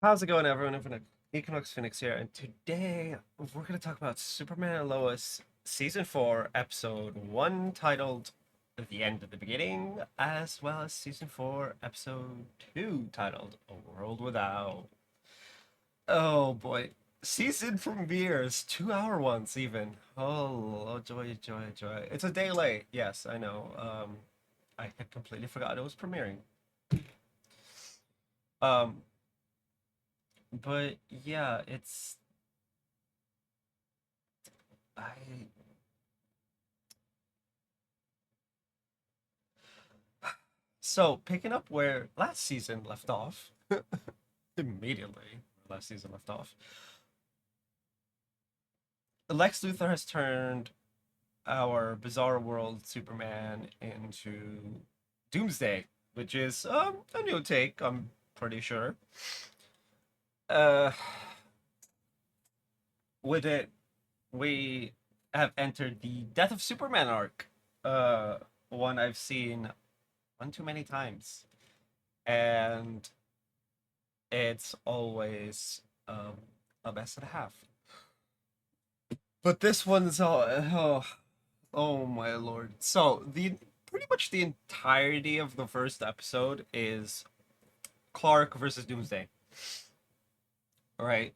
How's it going, everyone? Equinox Phoenix here, and today we're going to talk about Superman and Lois Season 4, Episode 1, titled The End of the Beginning, as well as Season 4, Episode 2, titled A World Without. Oh boy. Season premieres, 2 hour ones even. Oh, joy, joy, joy. It's a day late. Yes, I know. I had completely forgot it was premiering. Um, but yeah, I So, picking up where last season left off, immediately where last season left off, Lex Luthor has turned our bizarre world Superman into Doomsday, which is a new take, I'm pretty sure. Uh, with it, we have entered the Death of Superman arc, uh, one I've seen one too many times, and it's always a best and a half. But this one's oh my lord. So the pretty much the entirety of the first episode is Clark versus Doomsday. Right?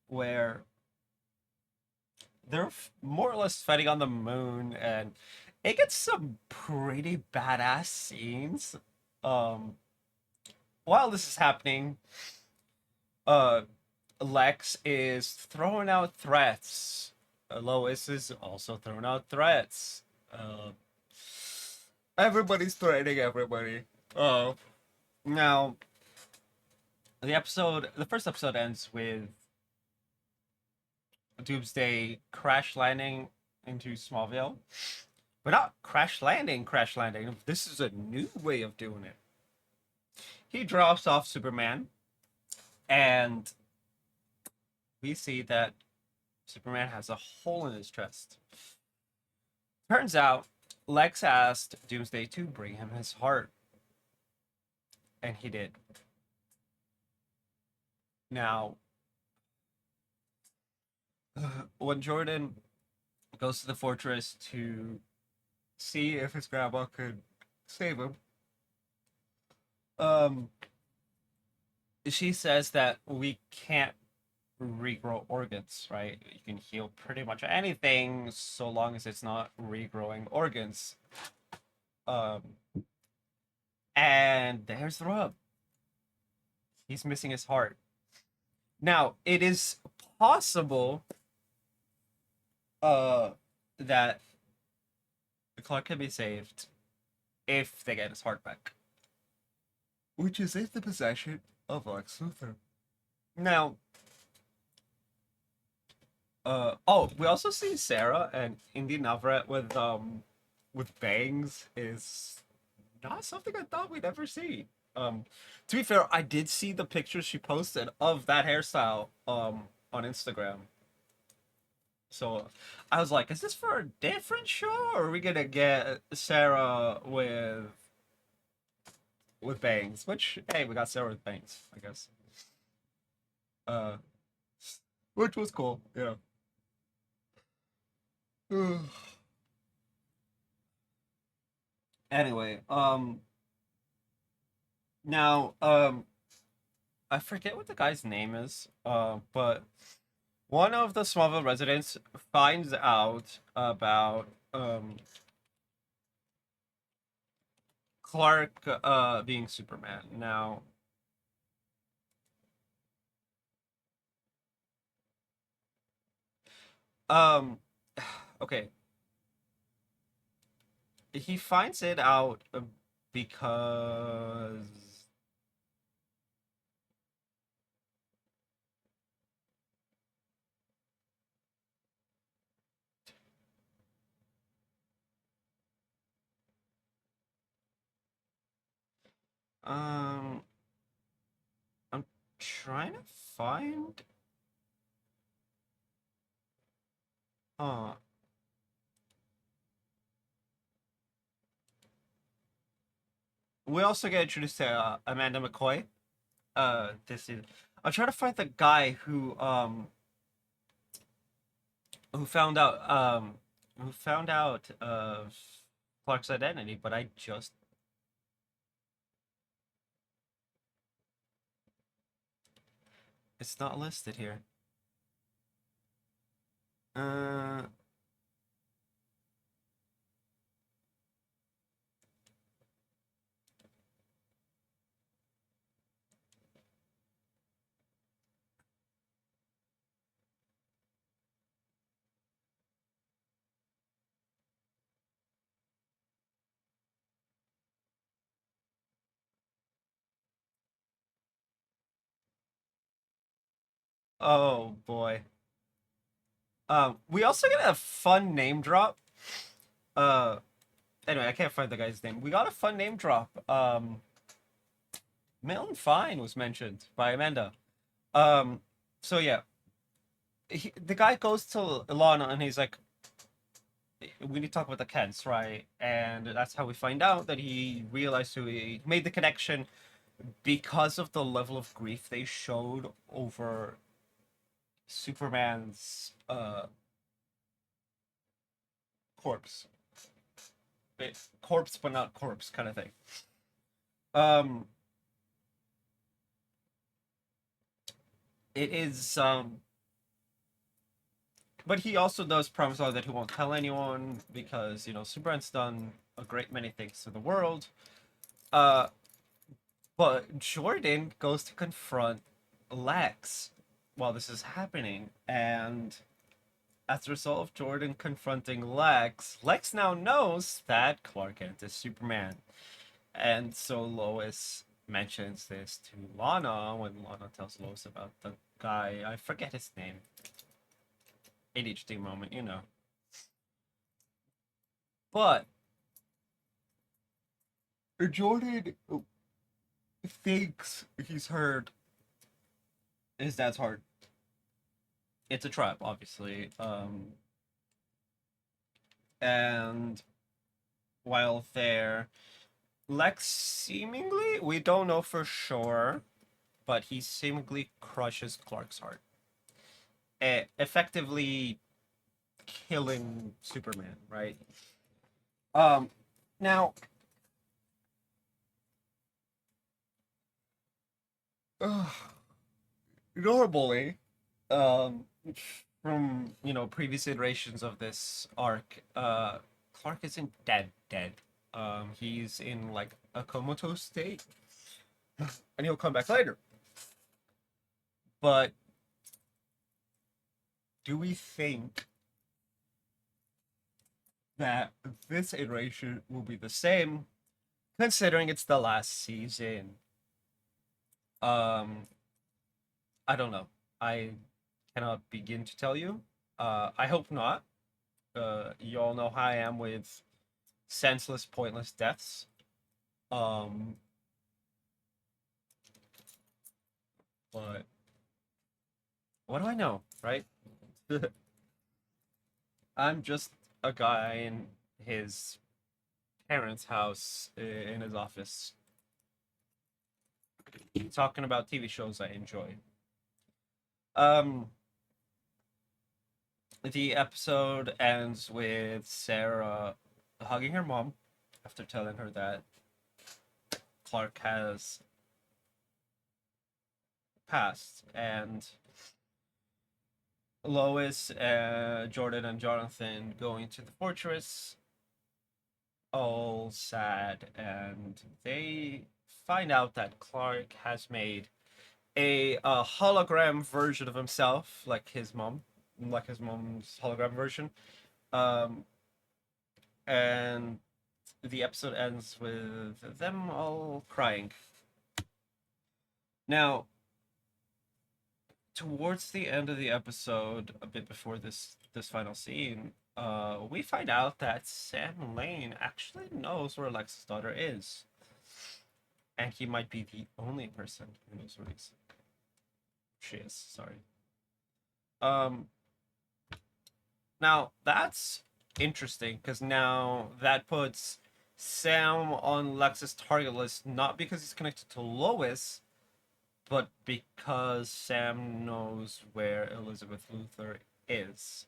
Where they're more or less fighting on the moon, and it gets some pretty badass scenes. Um while this is happening, uh Lex is throwing out threats. Lois is also throwing out threats. Everybody's threatening everybody. Oh, now the first episode ends with Doomsday crash landing into Smallville, but not crash landing. Crash landing. This is a new way of doing it. He drops off Superman, and we see that Superman has a hole in his chest. Turns out, Lex asked Doomsday to bring him his heart, and he did. Now, when Jordan goes to the fortress to see if his grandma could save him, um, she says that we can't regrow organs, right? You can heal pretty much anything so long as it's not regrowing organs. Um, and there's the rub. He's missing his heart. Now, it is possible uh that Clark can be saved if they get his heart back, which is in the possession of Lex Luthor. Now, we also see Sarah and Indy Navarrete with bangs is not something I thought we'd ever see. To be fair, I did see the pictures she posted of that hairstyle on Instagram. So I was like, is this for a different show, or are we gonna get Sarah with bangs? Which, hey, we got Sarah with bangs, I guess. Uh, which was cool, yeah. Anyway, now, I forget what the guy's name is, but one of the Smallville residents finds out about Clark being Superman. Now, um, okay, he finds it out because um, I'm trying to find. Uh, we also get introduced to Amanda McCoy, this is. I'm trying to find the guy who found out of Clark's identity, but I just it's not listed here. Uh oh boy. We also get a fun name drop. Uh, anyway, I can't find the guy's name. We got a fun name drop. Milton Fine was mentioned by Amanda. Um, so yeah, the guy goes to Ilana and he's like, "We need to talk about the Kents, right?" And that's how we find out that he realized who he made the connection because of the level of grief they showed over Superman's corpse. Corpse but not corpse kind of thing. Um, it is but he also does promise all that he won't tell anyone because Superman's done a great many things to the world. Uh, but Jordan goes to confront Lex while this is happening, and as a result of Jordan confronting Lex now knows that Clark Kent is Superman. And so Lois mentions this to Lana when Lana tells Lois about the guy. I forget his name. ADHD moment, you know. But Jordan thinks he's heard his dad's heart. It's a trap, obviously. And while there, Lex seemingly, we don't know for sure, but he seemingly crushes Clark's heart, effectively killing Superman, right? Um, now, uh, normally, um, from previous iterations of this arc, Clark isn't dead. He's in like a comatose state, and he'll come back later. But do we think that this iteration will be the same, considering it's the last season? Um, I don't know. I cannot begin to tell you. I hope not. You all know how I am with senseless, pointless deaths. Um, but what do I know, right? I'm just a guy in his parents' house in his office talking about TV shows I enjoy. Um, the episode ends with Sarah hugging her mom after telling her that Clark has passed, and Lois, Jordan, and Jonathan going to the fortress, all sad, and they find out that Clark has made a hologram version of himself, like his mom's hologram version. Um, and the episode ends with them all crying. Now, towards the end of the episode, a bit before this final scene, we find out that Sam Lane actually knows where Alexa's daughter is, and he might be the only person who knows where she is. Sorry. Um. Now that's interesting because now that puts Sam on Lex's target list, not because he's connected to Lois, but because Sam knows where Elizabeth Luthor is.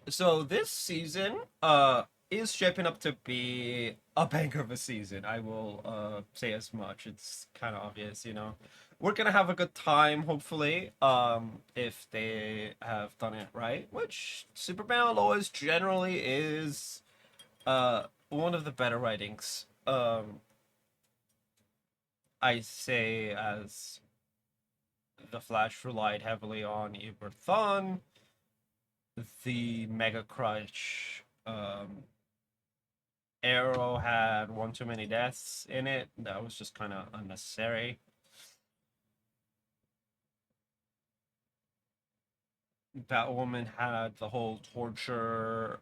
So this season is shaping up to be a banger of a season. I will say as much. It's kind of obvious, you know. We're gonna have a good time, hopefully, if they have done it right, which Superman and Lois generally is one of the better writings. I say as the Flash relied heavily on Eberthon, the Mega Crush Arrow had one too many deaths in it. That was just kind of unnecessary. Batwoman had the whole torture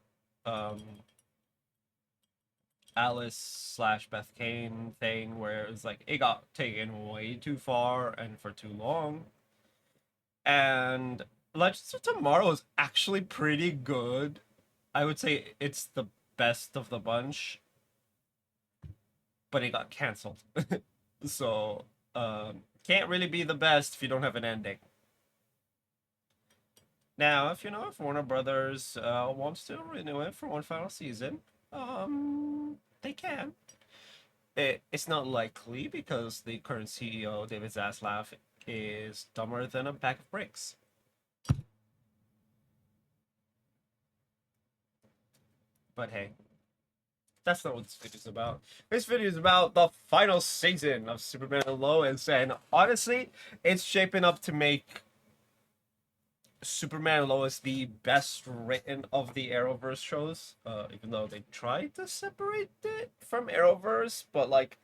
Alice slash Beth Kane thing where it was like it got taken way too far and for too long. And Legends of Tomorrow is actually pretty good. I would say it's the best of the bunch, but it got canceled. So, can't really be the best if you don't have an ending. Now, if you know if Warner Brothers wants to renew it for one final season, they can. It's not likely because the current CEO, David Zaslav, is dumber than a bag of bricks. But hey, that's not what this video is about. This video is about the final season of Superman and Lois, and honestly, it's shaping up to make Superman and Lois the best written of the Arrowverse shows. Even though they tried to separate it from Arrowverse, but like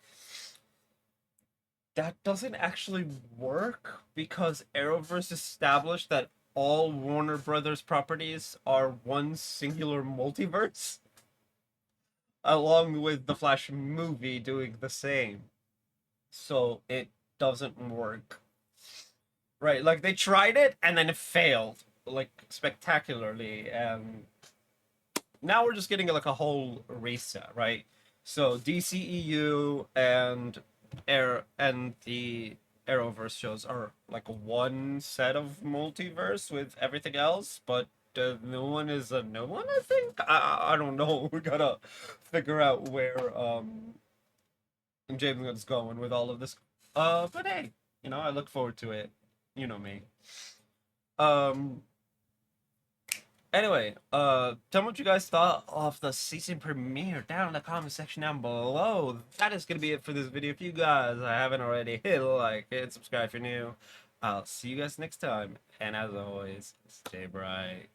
that doesn't actually work because Arrowverse established that all Warner Brothers properties are one singular multiverse, along with the Flash movie doing the same. So it doesn't work. Right, like they tried it and then it failed, like spectacularly, and now we're just getting like a whole reset, right? So DCEU and the Arrowverse shows are like one set of multiverse with everything else, but the new one is a new one. I think I don't know. We gotta figure out where James Gunn's going with all of this. But hey, you know I look forward to it. You know me. Um, Anyway, tell me what you guys thought of the season premiere down in the comment section down below. That is gonna be it for this video. If you guys haven't already, hit like, hit subscribe if you're new. I'll see you guys next time. And as always, stay bright.